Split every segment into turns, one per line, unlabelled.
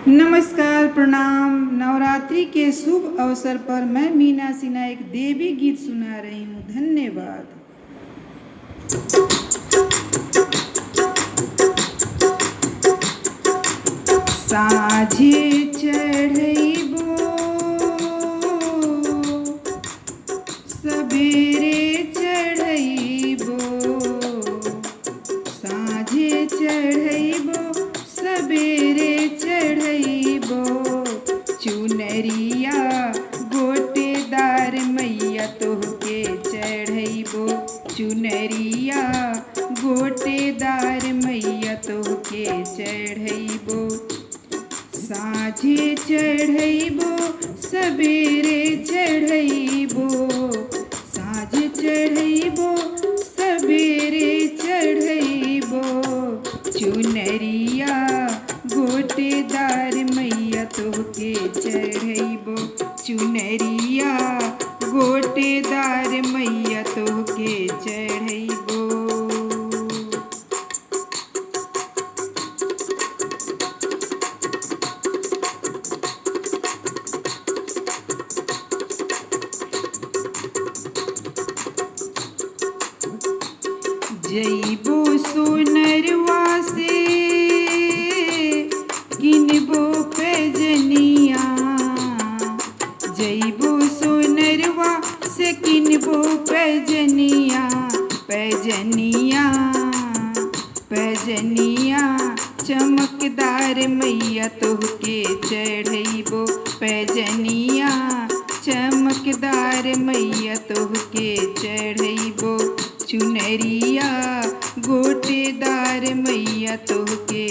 नमस्कार, प्रणाम। नवरात्रि के शुभ अवसर पर मैं मीना सिन्हा एक देवी गीत सुना रही हूँ। धन्यवाद। साझे चढ़ैबो सबेरे चढ़ैबो, साझे चढ़ैबो सबेरे चढ़ैबो, चुनरिया गोटेदार मैया तोहके चढ़ैबो, चुनरिया गोटेदार मैया तोहके चढ़ैबो, साझे चढ़ैबो सबेरे चढ़ैबो, साझे चढ़ैबो सबेरे चढ़ैबो, चुनरिया गोटेदार मैया तोहके चढ़ैबो, चुनरिया गोटेदार मैया तोहके चढ़ैबो। जइबो सोनरवा से किनबो पैजनिया, जइबो सोनरवा से किनबो पैजनिया, पैजनिया पैजनिया चमकदार मैया तोहके चढ़ैबो, पैजनिया चमकदार मैया तोहके चढ़ैबो, चुनरिया गोटेदार मैया तोहके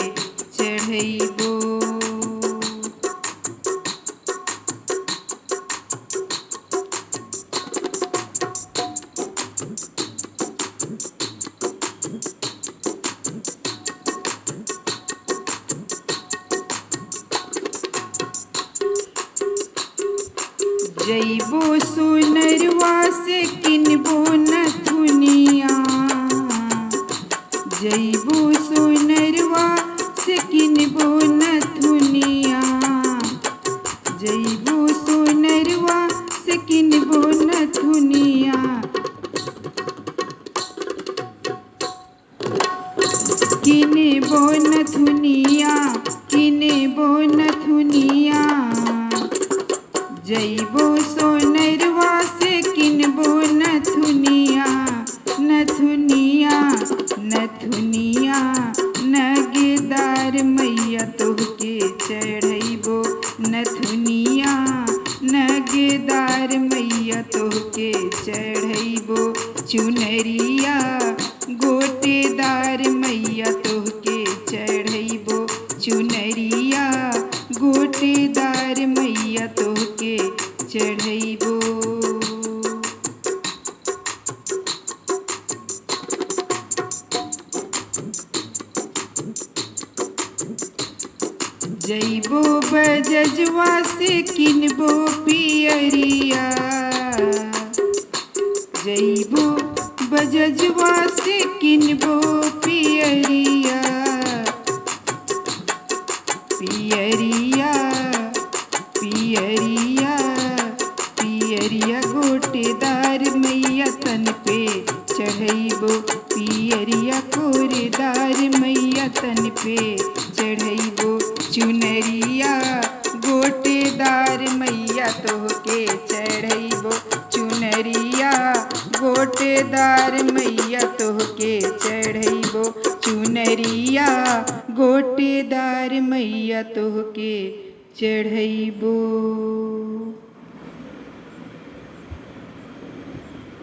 चढ़ैबो। जइबो सोनरवा से किनबो नथुनिया, जइबो सोनरवा से किनबो नथुनिया, जइबो सोनरवा से किनबो नथुनिया, किनबो नथुनिया, किनबो नथुनिया, जइबो सोनरवा से किनबो नथुनिया, नथुनिया नथुनिया नगेदार मैया तोहके चढ़ैबो, नथुनिया नगेदार मैया तोहके चढ़ैबो, चुनरिया गोटेदार मैया तोहके चढ़ैबो, चुनरिया गोटेदार मैया तोहके चढ़ैबो। जइबो बजजवा से किनबो पियरिया, जइबो बजजवा से किनबो पियरिया, पियरिया पियरिया पियरिया गोटेदार मैया तन पे चढ़ैबो, पियरिया कोरेदार मैया तन पे चढ़ैबो, चुनरिया गोटेदार मैया तोहके चढ़ैबो, चुनरिया गोटेदार मैया तोहके चढ़ैबो, चुनरिया गोटेदार मैया तोहके चढ़ैबो।